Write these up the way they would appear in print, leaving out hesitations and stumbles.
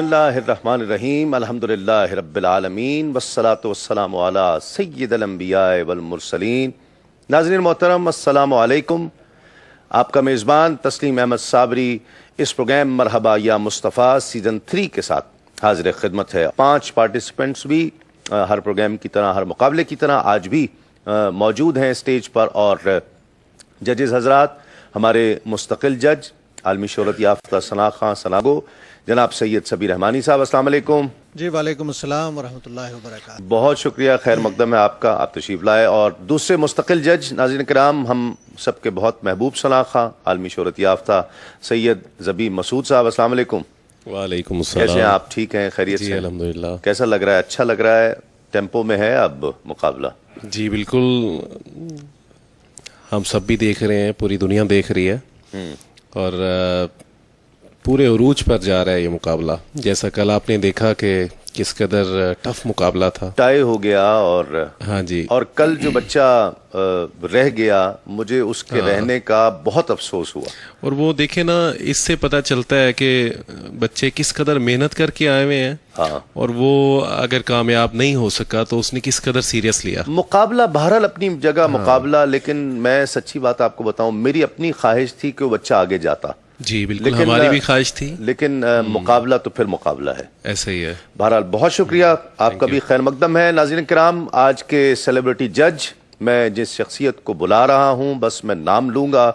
اللہ الرحمن الرحیم الحمدللہ رب العالمین والصلاة والسلام علی سید الانبیاء والمرسلین۔ ناظرین محترم السلام علیکم۔ آپ کا میزبان تسلیم احمد صابری اس پروگرام مرحبا یا مصطفیٰ سیزن 3 کے ساتھ حاضر خدمت ہے۔ 5 پارٹیسپنٹس بھی ہر پروگرام کی طرح، ہر مقابلے کی طرح آج بھی موجود ہیں اسٹیج پر، اور ججز حضرات ہمارے مستقل جج عالمی شہرت یافتہ ثنا خان ثناگو جناب سید صبیر رحمانی صاحب، السلام علیکم۔ جی وعلیکم السلام ورحمۃ اللہ وبرکاتہ۔ بہت شکریہ، خیر مقدم ہے آپ کا، آپ تشریف لائے۔ اور دوسرے مستقل جج ناظرین کرام ہم سب کے بہت محبوب ثنا خان عالمی شہرت یافتہ سید زبی مسعود صاحب، السلام علیکم۔ وعلیکم السلام۔ کیسے ہیں آپ؟ ٹھیک ہیں؟ خیریت سے؟ جی الحمدللہ۔ کیسا لگ رہا ہے؟ اچھا لگ رہا ہے؟ ٹیمپو میں ہے اب مقابلہ؟ جی بالکل، ہم سب بھی دیکھ رہے ہیں، پوری دنیا دیکھ رہی ہے، اور پورے عروج پر جا رہا ہے یہ مقابلہ۔ جیسا کل آپ نے دیکھا کہ کس قدر ٹف مقابلہ تھا، ٹائی ہو گیا، اور ہاں جی، اور کل جو بچہ رہ گیا مجھے اس کے رہنے کا بہت افسوس ہوا۔ اور وہ دیکھیں نا، اس سے پتہ چلتا ہے کہ بچے کس قدر محنت کر کے آئے ہوئے ہیں، اور وہ اگر کامیاب نہیں ہو سکا تو اس نے کس قدر سیریس لیا۔ مقابلہ بہرحال اپنی جگہ مقابلہ، لیکن میں سچی بات آپ کو بتاؤں، میری اپنی خواہش تھی کہ وہ بچہ آگے جاتا۔ جی بالکل، ہماری بھی خواہش تھی، لیکن مقابلہ تو پھر مقابلہ ہے، ایسا ہی ہے۔ بہرحال بہت شکریہ، آپ کا بھی خیر مقدم ہے۔ ناظرین کرام، آج کے سیلیبریٹی جج میں جس شخصیت کو بلا رہا ہوں، بس میں نام لوں گا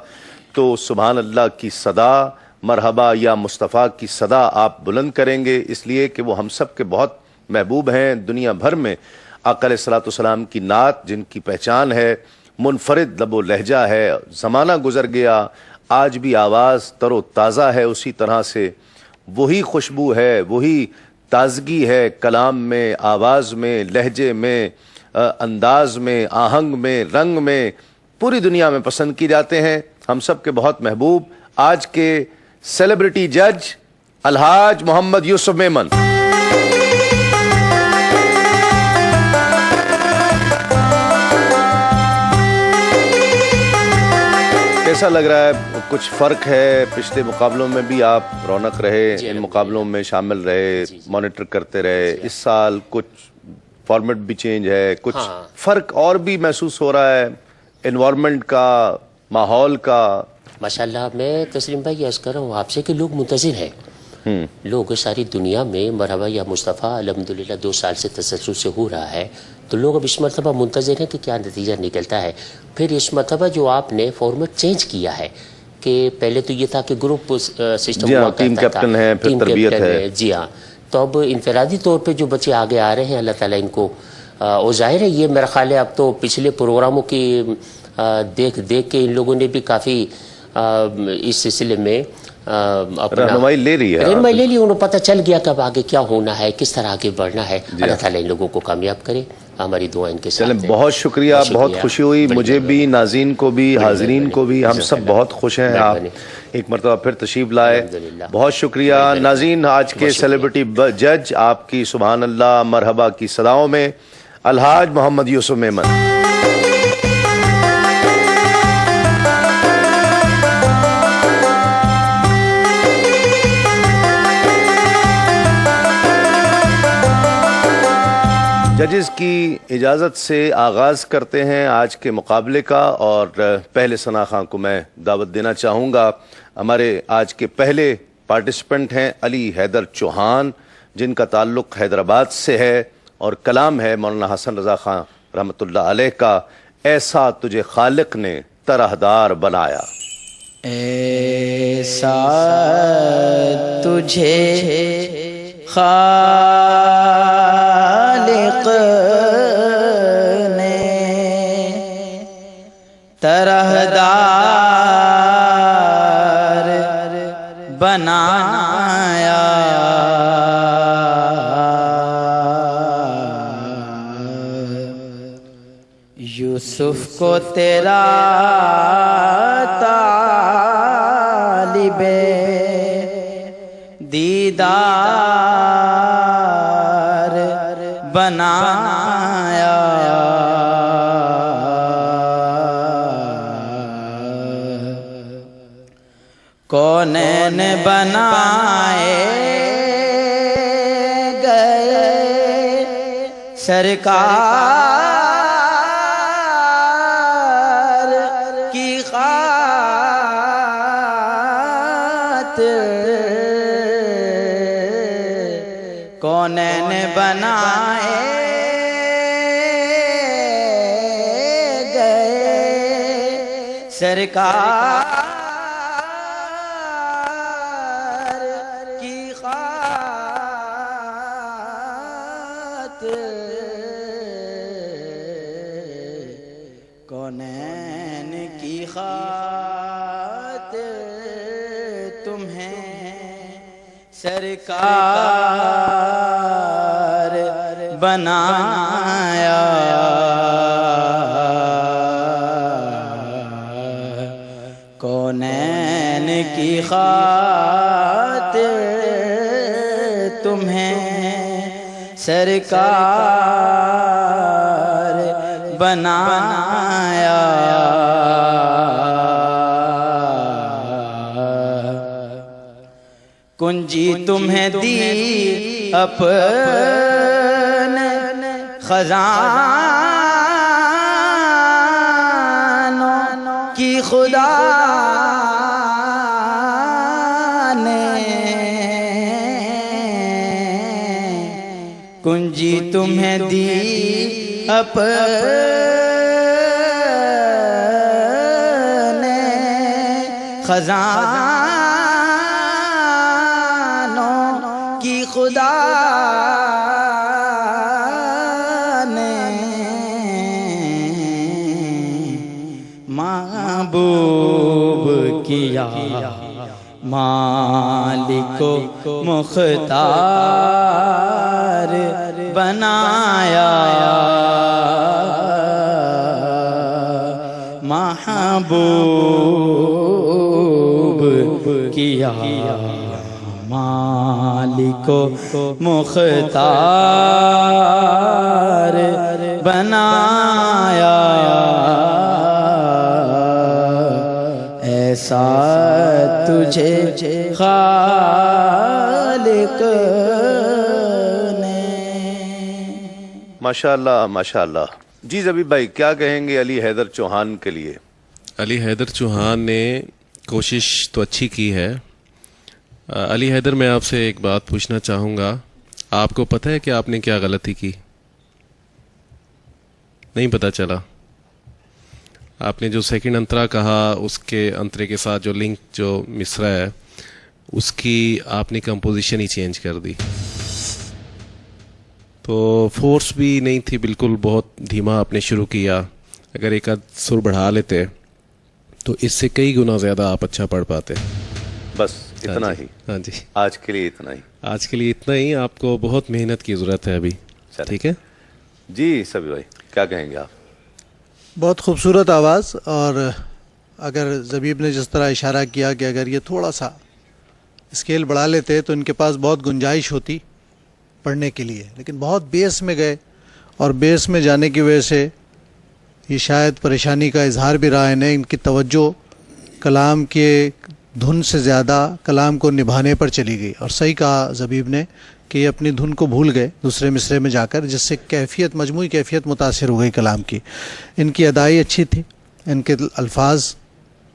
تو سبحان اللہ کی صدا، مرحبا یا مصطفیٰ کی صدا آپ بلند کریں گے، اس لیے کہ وہ ہم سب کے بہت محبوب ہیں دنیا بھر میں۔ آقا علیہ الصلوۃ والسلام کی نعت جن کی پہچان ہے، منفرد لب و لہجہ ہے، زمانہ گزر گیا آج بھی آواز تر و تازہ ہے اسی طرح سے، وہی خوشبو ہے، وہی تازگی ہے کلام میں، آواز میں، لہجے میں، انداز میں، آہنگ میں، رنگ میں، پوری دنیا میں پسند کی جاتے ہیں، ہم سب کے بہت محبوب آج کے سیلیبریٹی جج الحاج محمد یوسف میمن۔ کیسا لگ رہا ہے؟ کچھ فرق ہے؟ پچھلے مقابلوں میں بھی آپ رونق رہے، ان مقابلوں میں شامل رہے، مانیٹر کرتے رہے، اس سال کچھ فارمیٹ بھی چینج ہے، کچھ فرق اور بھی محسوس ہو رہا ہے انوائرمنٹ کا، ماحول کا؟ ماشاءاللہ، میں تسلیم بھائی عرض کر رہا ہوں آپ سے کہ لوگ منتظر ہیں، لوگ ساری دنیا میں مرحبا یا مصطفیٰ الحمدللہ 2 سال سے تسلسل سے ہو رہا ہے، تو لوگ اب اس مرتبہ منتظر ہیں کہ کیا نتیجہ نکلتا ہے۔ پھر اس مرتبہ جو آپ نے فارمیٹ چینج کیا ہے، کہ پہلے تو یہ تھا کہ گروپ سسٹم ہوا کرتا تھا، ٹیم کیپٹن ہے، پھر تربیت ہے، جی ہاں، تو اب انفرادی طور پہ جو بچے آگے آ رہے ہیں اللہ تعالیٰ ان کو، اور ظاہر ہے یہ میرا خیال ہے اب تو پچھلے پروگراموں کی دیکھ کے ان لوگوں نے بھی کافی اس سلسلے میں رہنمائی لے رہی ہے، رہنمائی لے لی، انہیں پتہ چل گیا کہ اب آگے کیا ہونا ہے، کس طرح آگے بڑھنا ہے۔ اللہ تعالیٰ ان لوگوں کو کامیاب کرے، ہماری دعا ان کے ساتھ ہے۔ بہت شکریہ، بہت خوشی ہوئی مجھے بھی، ناظرین کو بھی، حاضرین کو بھی، ہم سب بہت خوش ہیں آپ ایک مرتبہ پھر تشریف لائے، بہت شکریہ۔ ناظرین، آج کے سیلیبریٹی جج آپ کی سبحان اللہ مرحبا کی صداؤں میں الحاج محمد یوسف میمن۔ ججز کی اجازت سے آغاز کرتے ہیں آج کے مقابلے کا، اور پہلے ثنا خان کو میں دعوت دینا چاہوں گا۔ ہمارے آج کے پہلے پارٹیسپنٹ ہیں علی حیدر چوہان، جن کا تعلق حیدرآباد سے ہے، اور کلام ہے مولانا حسن رضا خان رحمۃ اللہ علیہ کا، ایسا تجھے خالق نے طرحدار بنایا۔ ایسا تجھے خالق نے طرحدار بنایا، یوسف کو تیرا طالب دیدار بنایا، کونین بنائے سرکار کی خاطر کونین بنائے گئے سرکار کی خاطر کونین کی خاطر تمہیں سرکار بنایا کونین کی خاطر تمہیں سرکار بنایا کنجی تمہیں دی اپنے خزانوں کی خدا نے کنجی تمہیں دی اپنے خزانوں کی خدا نے محبوب کیا مالک و مختار بنایا محبوب کیا مالک و مختار بنایا ایسا تجھے خالق نے ماشاءاللہ ماشاءاللہ. جی زبیب بھائی کیا کہیں گے علی حیدر چوہان کے لیے؟ علی حیدر چوہان نے کوشش تو اچھی کی ہے. علی حیدر میں آپ سے ایک بات پوچھنا چاہوں گا، آپ کو پتہ ہے کہ آپ نے کیا غلطی کی؟ نہیں پتہ چلا؟ آپ نے جو سیکنڈ انترا کہا اس کے انترے کے ساتھ جو لنک جو مصرع ہے اس کی آپ نے کمپوزیشن ہی چینج کر دی، تو فورس بھی نہیں تھی بالکل، بہت دھیما آپ نے شروع کیا. اگر ایک آدھ سر بڑھا لیتے تو اس سے کئی گنا زیادہ آپ اچھا پڑھ پاتے. بس اتنا ہی؟ ہاں جی آج کے لیے اتنا ہی. آج کے لیے اتنا ہی. آپ کو بہت محنت کی ضرورت ہے ابھی. ٹھیک ہے جی سبی بھائی کیا کہیں گے آپ؟ بہت خوبصورت آواز. اور اگر زبیب نے جس طرح اشارہ کیا کہ اگر یہ تھوڑا سا اسکیل بڑھا لیتے تو ان کے پاس بہت گنجائش ہوتی پڑھنے کے لیے، لیکن بہت بیس میں گئے، اور بیس میں جانے کی وجہ سے یہ شاید پریشانی کا اظہار بھی رہا ہے. ان کی توجہ کلام کے دھن سے زیادہ کلام کو نبھانے پر چلی گئی. اور صحیح کہا زبیب نے کہ یہ اپنی دھن کو بھول گئے دوسرے مصرے میں جا کر، جس سے کیفیت مجموعی کیفیت متاثر ہو گئی کلام کی. ان کی ادائی اچھی تھی، ان کے الفاظ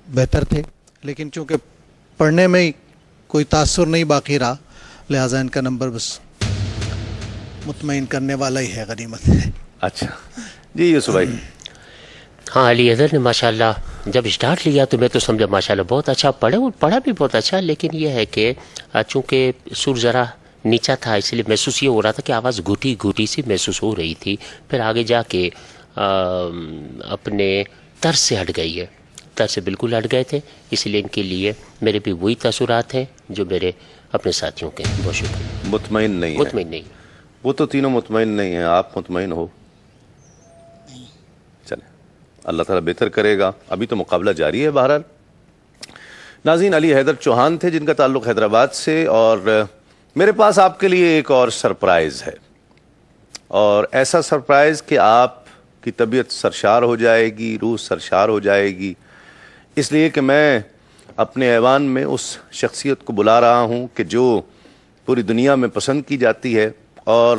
بہتر تھے، لیکن چونکہ پڑھنے میں ہی کوئی تاثر نہیں باقی رہا، لہٰذا ان کا نمبر بس مطمئن کرنے والا ہی ہے. غنیمت ہے. اچھا جی یوسف بھائی. ہاں علی حیدر نے ماشاءاللہ جب اسٹارٹ لیا تو میں تو سمجھا ماشاءاللہ بہت اچھا پڑھا بھی بہت اچھا، لیکن یہ ہے کہ چونکہ سر ذرا نیچا تھا اس لیے محسوس یہ ہو رہا تھا کہ آواز گھٹی گھٹی سی محسوس ہو رہی تھی. پھر آگے جا کے اپنے طرز سے ہٹ گئی ہے، طرز سے بالکل ہٹ گئے تھے. اس لیے ان کے لیے میرے بھی وہی تاثرات ہیں جو میرے اپنے ساتھیوں کے. بہت شکریہ. مطمئن نہیں ہے؟ مطمئن نہیں. وہ تو تینوں مطمئن نہیں ہیں، آپ مطمئن ہو؟ چلیں اللہ تعالیٰ بہتر کرے گا، ابھی تو مقابلہ جاری ہے. بہرحال ناظرین، علی حیدر چوہان تھے جن کا تعلق حیدرآباد سے، اور میرے پاس آپ کے لیے ایک اور سرپرائز ہے، اور ایسا سرپرائز کہ آپ کی طبیعت سرشار ہو جائے گی، روح سرشار ہو جائے گی. اس لیے کہ میں اپنے ایوان میں اس شخصیت کو بلا رہا ہوں کہ جو پوری دنیا میں پسند کی جاتی ہے، اور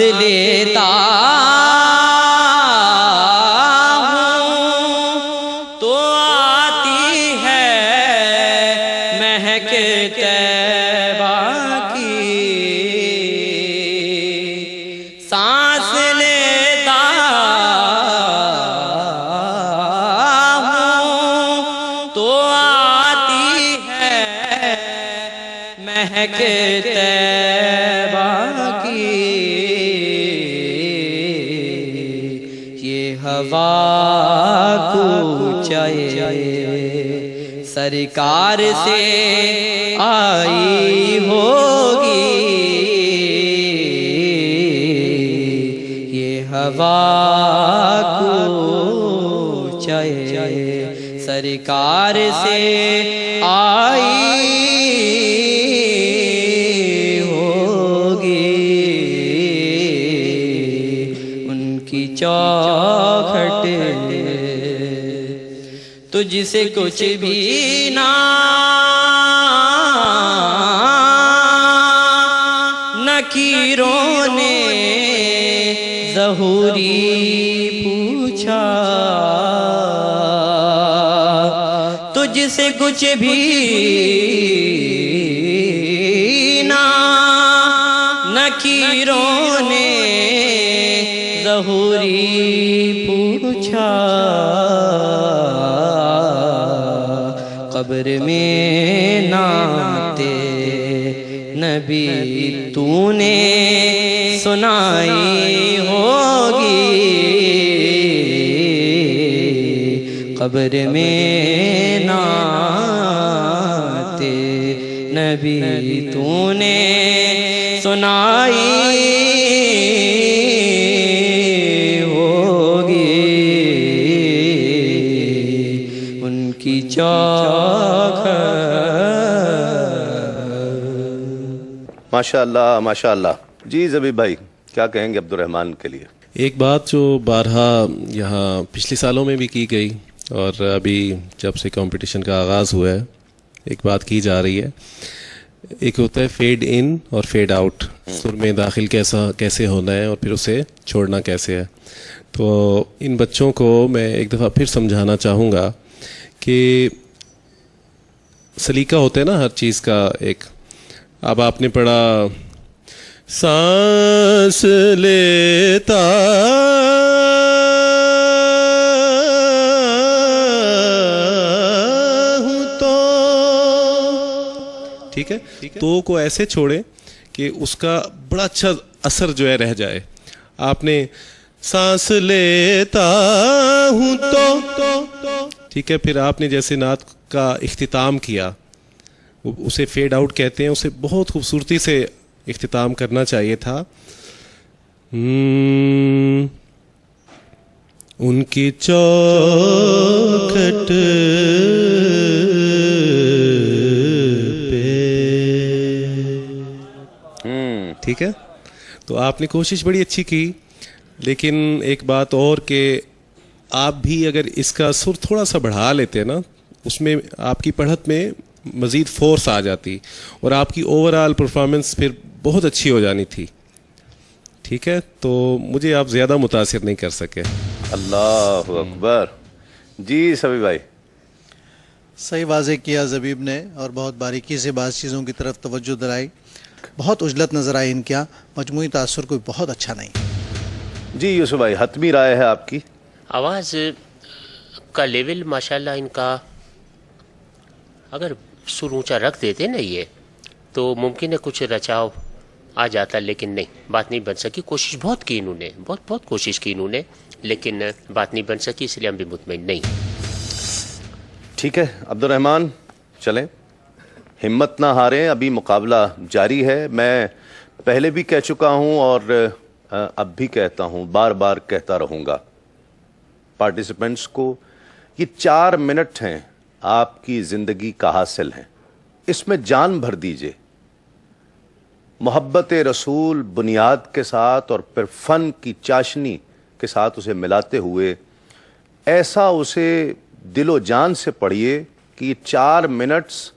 لیتا ہوں تو آتی ہے مہک طیبہ کی، سانس لیتا ہوں تو آتی ہے مہک طیبہ کی، یہ ہوا کوچے سرکار سے آئی ہوگی، یہ ہوا کوچے سرکار سے آئی ہوگی، ان کی چوکھٹ تجھ سے کچھ بھی نہ نکیروں نے ظہوری پوچھا، تجھ سے کچھ بھی نہ نکیروں نے ظہوری پوچھا، قبر میں نعت نبی تو نے سنائی ہوگی، قبر میں نعت نبی تو نے سنائی ہوگی، ان کی ماشاء اللہ ماشاء اللہ. جی زبیب بھائی کیا کہیں گے عبد الرحمن کے لیے؟ ایک بات جو بارہا یہاں پچھلے سالوں میں بھی کی گئی اور ابھی جب سے کمپٹیشن کا آغاز ہوا ہے ایک بات کی جا رہی ہے، ایک ہوتا ہے فیڈ ان اور فیڈ آؤٹ، سر میں داخل کیسے ہونا ہے اور پھر اسے چھوڑنا کیسے ہے. تو ان بچوں کو میں ایک دفعہ پھر سمجھانا چاہوں گا کہ سلیقہ ہوتا ہے نا ہر چیز کا ایک. اب آپ نے پڑھا سانس لیتا ہوں تو، ٹھیک ہے، تو کو ایسے چھوڑے کہ اس کا بڑا اچھا اثر جو ہے رہ جائے. آپ نے سانس لیتا ہوں تو، ٹھیک ہے، پھر آپ نے جیسے نعت کا اختتام کیا اسے فیڈ آؤٹ کہتے ہیں، اسے بہت خوبصورتی سے اختتام کرنا چاہیے تھا. ان کی چوکھٹ پہ، ٹھیک ہے. تو آپ نے کوشش بڑی اچھی کی، لیکن ایک بات اور کہ آپ بھی اگر اس کا سر تھوڑا سا بڑھا لیتے نا، اس میں آپ کی پڑھت میں مزید فورس آ جاتی اور آپ کی اوور آل پرفارمنس پھر بہت اچھی ہو جانی تھی. ٹھیک ہے، تو مجھے آپ زیادہ متاثر نہیں کر سکے. اللہ اکبر. جی سبی بھائی. صحیح واضح کیا زبیب نے اور بہت باریکی سے بعض چیزوں کی طرف توجہ دلائی. بہت عجلت نظر آئی ان کیا، مجموعی تاثر کوئی بہت اچھا نہیں. جی یوسف بھائی حتمی رائے ہے آپ کی؟ آواز کا لیول ماشاءاللہ ان کا اگر سر اونچا رکھ دیتے نا یہ تو ممکن ہے کچھ رچاؤ آ جاتا، لیکن نہیں، بات نہیں بن سکی. کوشش بہت کی انہوں نے، بہت کوشش کی انہوں نے، لیکن بات نہیں بن سکی، اس لیے ہم بھی مطمئن نہیں. ٹھیک ہے عبد الرحمن، چلیں ہمت نہ ہاریں، ابھی مقابلہ جاری ہے. میں پہلے بھی کہہ چکا ہوں اور اب بھی کہتا ہوں، بار بار کہتا رہوں گا پارٹیسپینٹس کو، یہ 4 منٹ ہیں آپ کی زندگی کا حاصل ہیں، اس میں جان بھر دیجئے. محبت رسول بنیاد کے ساتھ اور پھر فن کی چاشنی کے ساتھ اسے ملاتے ہوئے ایسا اسے دل و جان سے پڑھیے کہ یہ 4 منٹس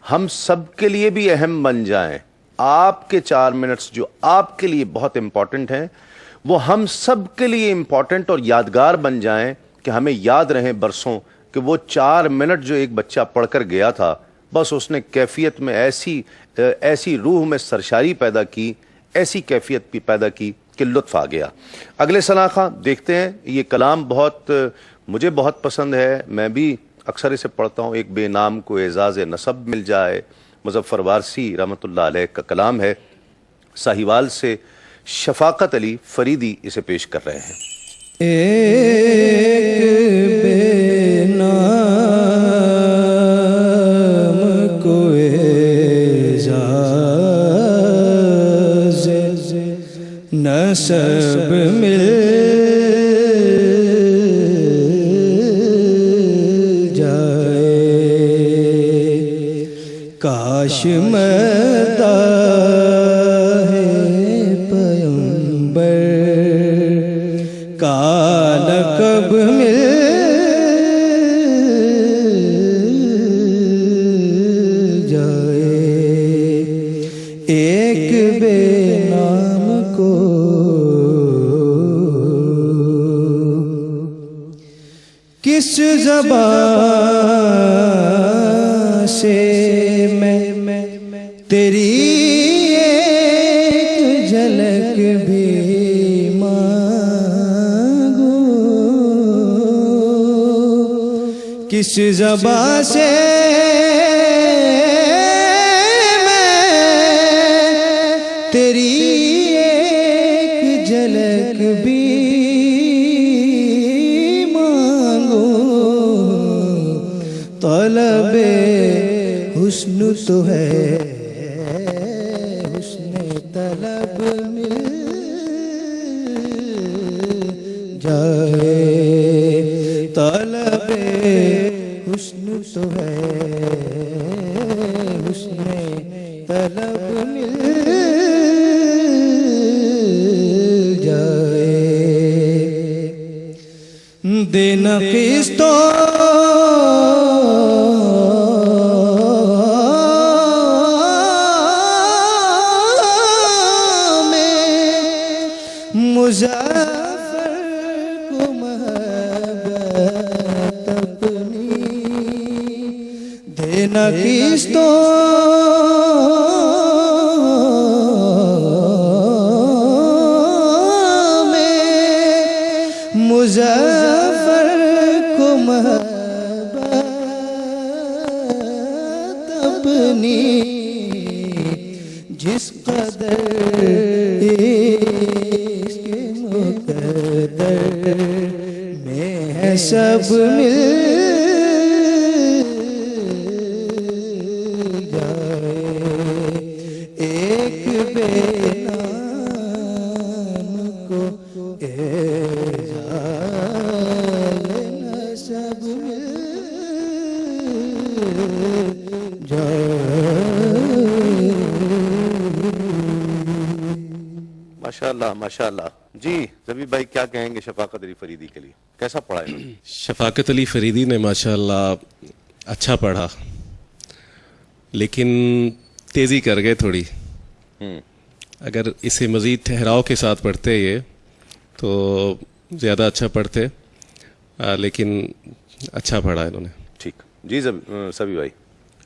ہم سب کے لیے بھی اہم بن جائیں. آپ کے 4 منٹس جو آپ کے لیے بہت امپورٹنٹ ہیں وہ ہم سب کے لیے امپورٹنٹ اور یادگار بن جائیں کہ ہمیں یاد رہیں برسوں کہ وہ 4 منٹ جو ایک بچہ پڑھ کر گیا تھا بس اس نے کیفیت میں ایسی روح میں سرشاری پیدا کی, ایسی کیفیت بھی پیدا کی کہ لطف آ گیا. اگلے سناخہ دیکھتے ہیں. یہ کلام مجھے بہت پسند ہے, میں بھی اکثر اسے پڑھتا ہوں. ایک بے نام کو اعزاز نسب مل جائے, مظفر وارسی رحمۃ اللہ علیہ کا کلام ہے. ساہیوال سے شفاقت علی فریدی اسے پیش کر رہے ہیں. ایک بے نام کو اعزاز نسب مل جائے, کاش کب مل جائے. ایک بے نام کو کس زبان سے میں تیری ایک جھلک بھی کس زبان سے میں تیری ایک جھلک بھی مانگوں. طلب حسن تو ہے, حسن طلب مل جائے. طلب حسن تو ہے, حسن طلب مل جائے. دینا قسطوں میں مظفر کو محبت اپنی دینا قسطوں میں مظفر کو محبت اپنی جس قدر اس کے مقدر میں ہے سب مل جائے. ایک بے نام کو اعزاز نسب مل ماشاءاللہ ماشاءاللہ. جی زبیب بھائی کیا کہیں گے شفاقت علی فریدی کے لیے, کیسا پڑھا ہے؟ شفاقت علی فریدی نے ماشاءاللہ اچھا پڑھا, لیکن تیزی کر گئے تھوڑی. اگر اسے مزید ٹھہراؤ کے ساتھ پڑھتے یہ تو زیادہ اچھا پڑھتے, لیکن اچھا پڑھا انہوں نے. ٹھیک. جی سبی بھائی,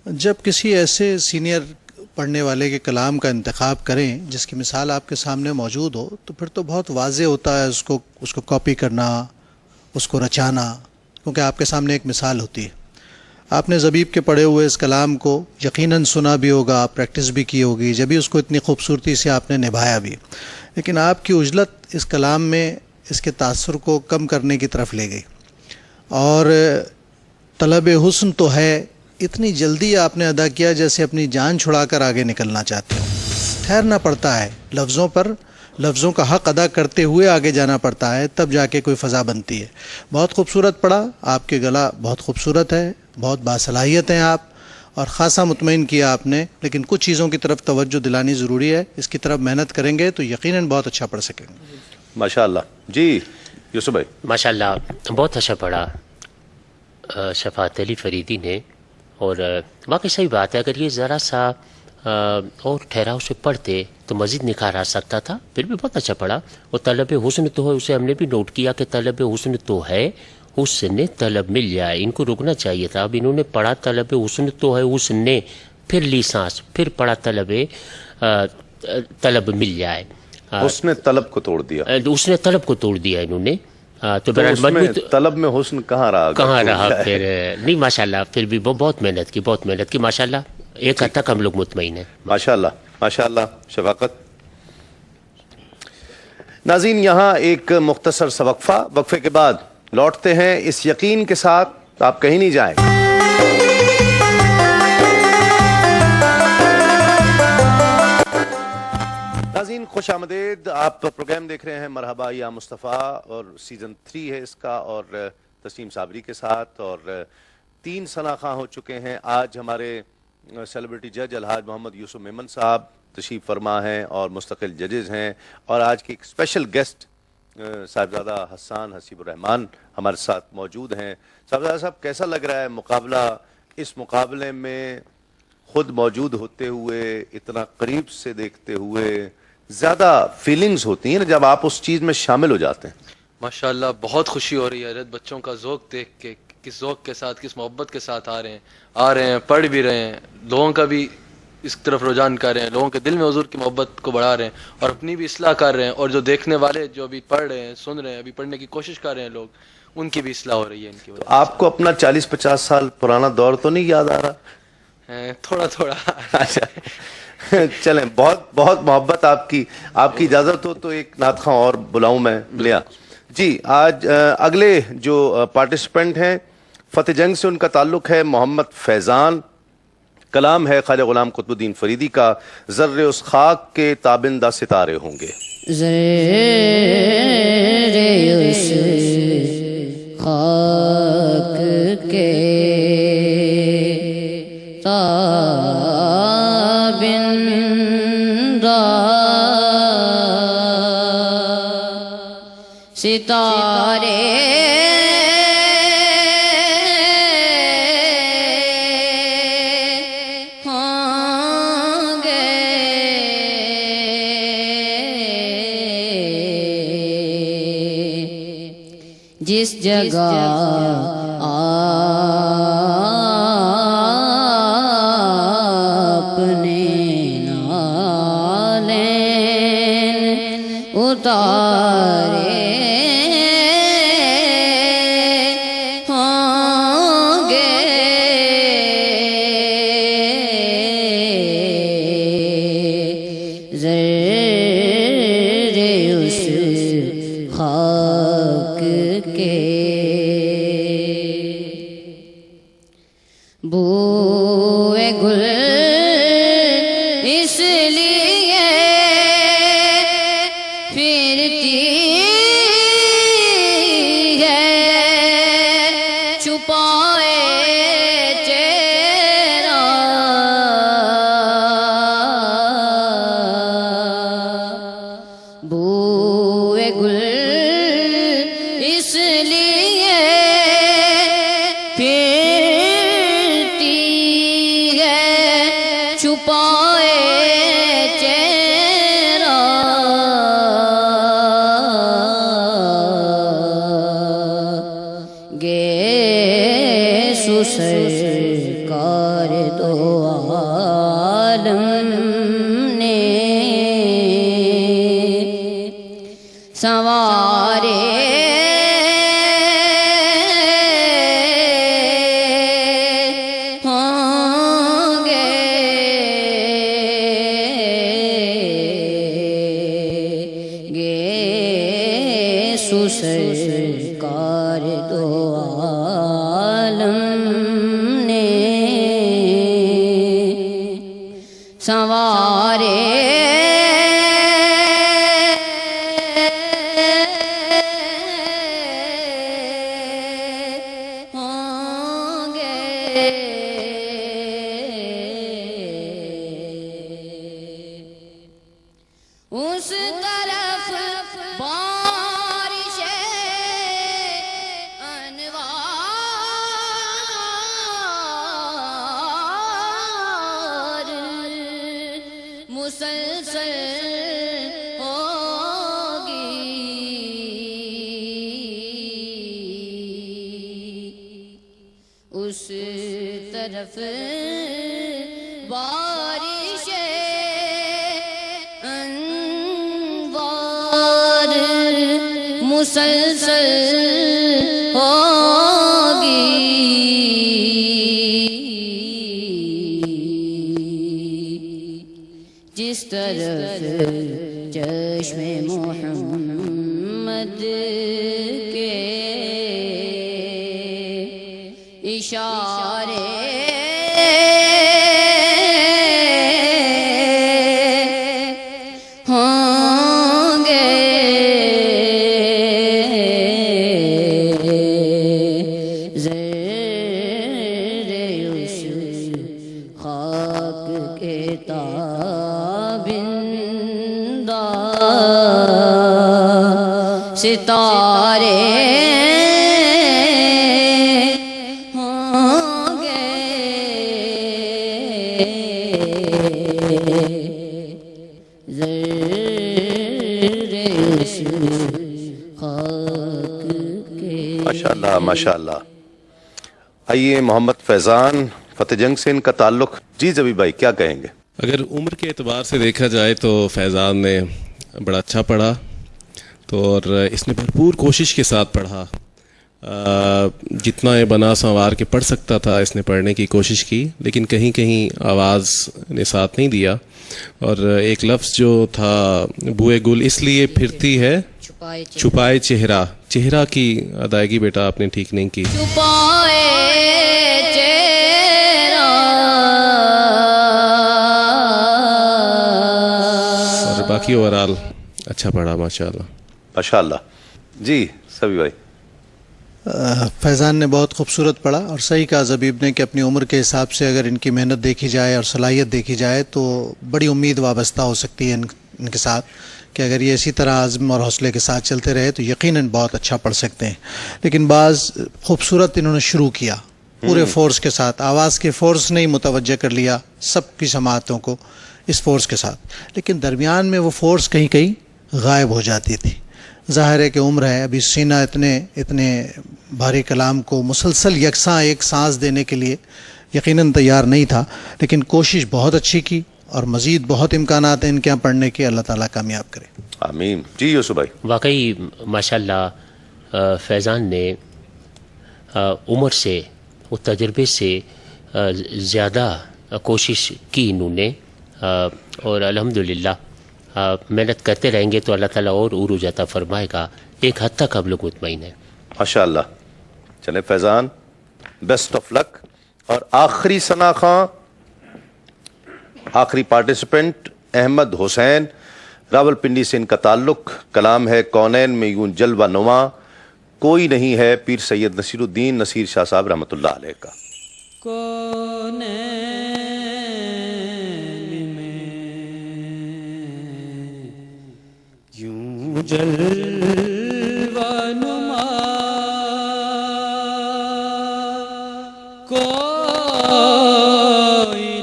جب کسی ایسے سینئر پڑھنے والے کے کلام کا انتخاب کریں جس کی مثال آپ کے سامنے موجود ہو تو پھر تو بہت واضح ہوتا ہے اس کو کاپی کرنا, اس کو رچانا, کیونکہ آپ کے سامنے ایک مثال ہوتی ہے. آپ نے زبیب کے پڑھے ہوئے اس کلام کو یقیناً سنا بھی ہوگا, پریکٹس بھی کی ہوگی, جبھی اس کو اتنی خوبصورتی سے آپ نے نبھایا بھی. لیکن آپ کی عجلت اس کلام میں اس کے تاثر کو کم کرنے کی طرف لے گئی, اور طلب حسن تو ہے اتنی جلدی آپ نے ادا کیا جیسے اپنی جان چھڑا کر آگے نکلنا چاہتے ہو. ٹھہرنا پڑتا ہے لفظوں پر, لفظوں کا حق ادا کرتے ہوئے آگے جانا پڑتا ہے, تب جا کے کوئی فضا بنتی ہے. بہت خوبصورت پڑھا, آپ کے گلا بہت خوبصورت ہے, بہت باصلاحیت ہیں آپ, اور خاصا مطمئن کیا آپ نے. لیکن کچھ چیزوں کی طرف توجہ دلانی ضروری ہے, اس کی طرف محنت کریں گے تو یقیناً بہت اچھا پڑھ سکیں گے. ماشاءاللہ. جی یوسف بھائی. ماشاءاللہ بہت اچھا پڑھا شفاعت علی فریدی نے, اور واقعی صحیح بات ہے. اگر یہ ذرا سا اور ٹھہراؤ سے پڑھتے تو مزید نکھار آ سکتا تھا. پھر بھی بہت اچھا پڑھا. اور طلب حسن تو ہے، اسے ہم نے بھی نوٹ کیا کہ طلب حسن تو ہے، حسن طلب مل جائے. ان کو رکنا چاہیے تھا. اب انہوں نے پڑھا طلب حسن تو ہے حسن، پھر لی سانس، پھر پڑھا طلب مل جائے. اس نے طلب کو توڑ دیا. اس نے طلب کو توڑ دیا انہوں نے. تو تو بہرحال اس میں مضبوط طلب میں حسن کہاں رہا؟ کہاں ٹوٹ رہا گیا ہے. پھر. نہیں ماشاءاللہ، پھر بھی بہت محنت کی، بہت محنت کی ماشاءاللہ. ایک حد تک ہم لوگ مطمئن ہیں. ماشاءاللہ ماشاءاللہ. شفاقت. ناظرین، یہاں ایک مختصر سا وقفہ، وقفے کے بعد لوٹتے ہیں اس یقین کے ساتھ آپ کہیں نہیں جائیں. ناظرین خوش آمدید. آپ پروگرام دیکھ رہے ہیں مرحبا یا مصطفیٰ، اور سیزن 3 ہے اس کا، اور تسلیم صابری کے ساتھ، اور 3 شناخواں ہو چکے ہیں. آج ہمارے سیلیبریٹی جج الحاج محمد یوسف میمن صاحب تشریف فرما ہیں اور مستقل ججز ہیں. اور آج کے ایک اسپیشل گیسٹ صاحبزادہ حسان حسیب الرحمان ہمارے ساتھ موجود ہیں. صاحبزادہ صاحب، کیسا لگ رہا ہے مقابلہ؟ اس مقابلے میں خود موجود ہوتے ہوئے، اتنا قریب سے دیکھتے ہوئے، زیادہ فیلنگز ہوتی ہیں نا جب آپ اس چیز میں شامل ہو جاتے ہیں. ماشاءاللہ بہت خوشی ہو رہی ہے بچوں کا ذوق دیکھ کے، کس ذوق کے ساتھ، کس محبت کے ساتھ آ رہے ہیں، پڑھ بھی رہے ہیں، لوگوں کا بھی اس طرف رجحان کر رہے ہیں، لوگوں کے دل میں حضور کی محبت کو بڑھا رہے ہیں، اور اپنی بھی اصلاح کر رہے ہیں. اور جو دیکھنے والے جو ابھی پڑھ رہے ہیں، سن رہے ہیں، ابھی پڑھنے کی کوشش کر رہے ہیں لوگ، ان کی بھی اصلاح ہو رہی ہے ان کی وجہ سے. آپ کو اپنا 40-50 سال پرانا دور تو نہیں یاد آ رہا؟ تھوڑا تھوڑا. اچھا چلیں، بہت بہت محبت. آپ کی اجازت ہو تو ایک نعت خواں اور بلاؤں میں لیا جی. آج اگلے جو پارٹیسپینٹ ہیں، فتح جنگ سے ان کا تعلق ہے. محمد فیضان. کلام ہے خواجہ غلام قطب الدین فریدی کا، ذرے اس خاک کے تابندہ ستارے ہوں گے. ذرے اس خاک کے تابندہ ستارے ہوں گے، جس جگہ آپ نے نالین اتارے ہوں گے، ذرے اس خاک کے بوئے گل اس لیے پھرتی ہے، چھپائے چہرہ بوئے گل اس لیے پھرتی ہے، چھپائے چہرہ گیسو سرکار دو عالم نے سنوارے ہوں گے، گیسو سرکار دو عالم نے سنوارے ہوں گے، اس طرف بارش انوار مسلسل ہوگی، اس طرف بارش انوار مسلسل ہوگی، جس طرف چشم محمد کے اشارے ہوں گے، زیر اس خاک کے تابندہ ستارے ہوں گے، زیر اس خاک کے ماشاءاللہ ماشاءاللہ. آئیے محمد فیضان فتح جنگ سے ان کا تعلق. جی زبی بھائی کیا کہیں گے؟ اگر عمر کے اعتبار سے دیکھا جائے تو فیضان نے بڑا اچھا پڑھا، تو اور اس نے بھرپور کوشش کے ساتھ پڑھا، جتنا یہ بنا سنوار کے پڑھ سکتا تھا اس نے پڑھنے کی کوشش کی، لیکن کہیں کہیں آواز نے ساتھ نہیں دیا، اور ایک لفظ جو تھا بوئے گل اس لیے پھرتی ہے چھپائے چہرہ، چہرہ کی ادائیگی بیٹا آپ نے ٹھیک نہیں کی. چھپائے چہرہ، اور باقی اوورال اچھا پڑھا ماشاءاللہ. ماشاءاللہ. جی سبی بھائی. فیضان نے بہت خوبصورت پڑھا، اور صحیح کہا زبیب نے کہ اپنی عمر کے حساب سے اگر ان کی محنت دیکھی جائے اور صلاحیت دیکھی جائے تو بڑی امید وابستہ ہو سکتی ہے ان کے ساتھ، کہ اگر یہ اسی طرح عزم اور حوصلے کے ساتھ چلتے رہے تو یقیناً بہت اچھا پڑھ سکتے ہیں. لیکن بعض خوبصورت انہوں نے شروع کیا پورے فورس کے ساتھ، آواز کے فورس نے ہی متوجہ کر لیا سب کی سماعتوں کو اس فورس کے ساتھ، لیکن درمیان میں وہ فورس کہیں کہیں غائب ہو جاتی تھی. ظاہر ہے کہ عمر ہے، ابھی سینہ اتنے بھاری کلام کو مسلسل یکساں ایک سانس دینے کے لیے یقیناً تیار نہیں تھا، لیکن کوشش بہت اچھی کی، اور مزید بہت امکانات ہیں ان کے یہاں پڑھنے کے. اللہ تعالیٰ کامیاب کرے. آمین. جی یوسف بھائی. واقعی ماشاءاللہ فیضان نے عمر سے وہ تجربے سے زیادہ کوشش کی انہوں نے، اور الحمدللہ محنت کرتے رہیں گے تو اللہ تعالیٰ اور عروج عطا فرمائے گا. ایک حد تک ہم لوگ مطمئن ہیں. ماشاءاللہ. چلے فیضان بیسٹ آف لک. اور آخری ثنا خاں، آخری پارٹیسپینٹ احمد حسین، راول پنڈی سے ان کا تعلق. کلام ہے کونین میں یوں جلوہ نما کوئی نہیں ہے، پیر سید نصیر الدین نصیر شاہ صاحب رحمۃ اللہ علیہ کا. کونین میں یوں جلوہ نما کوئی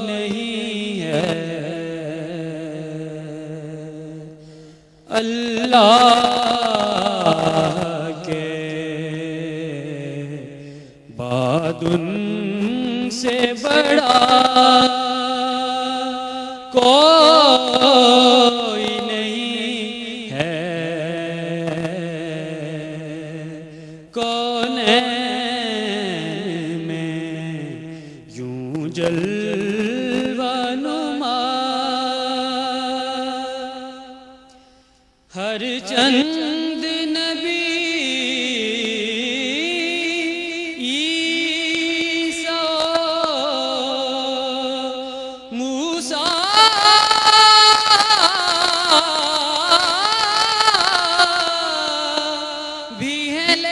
نہیں ہے، اللہ کے بعد ان سے بڑا کوئی نہیں ہے. کونین میں یوں جلوہ نما ہر چند نبی عیسیٰ موسیٰ بھی ہیں، لیکن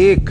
1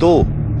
2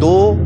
2,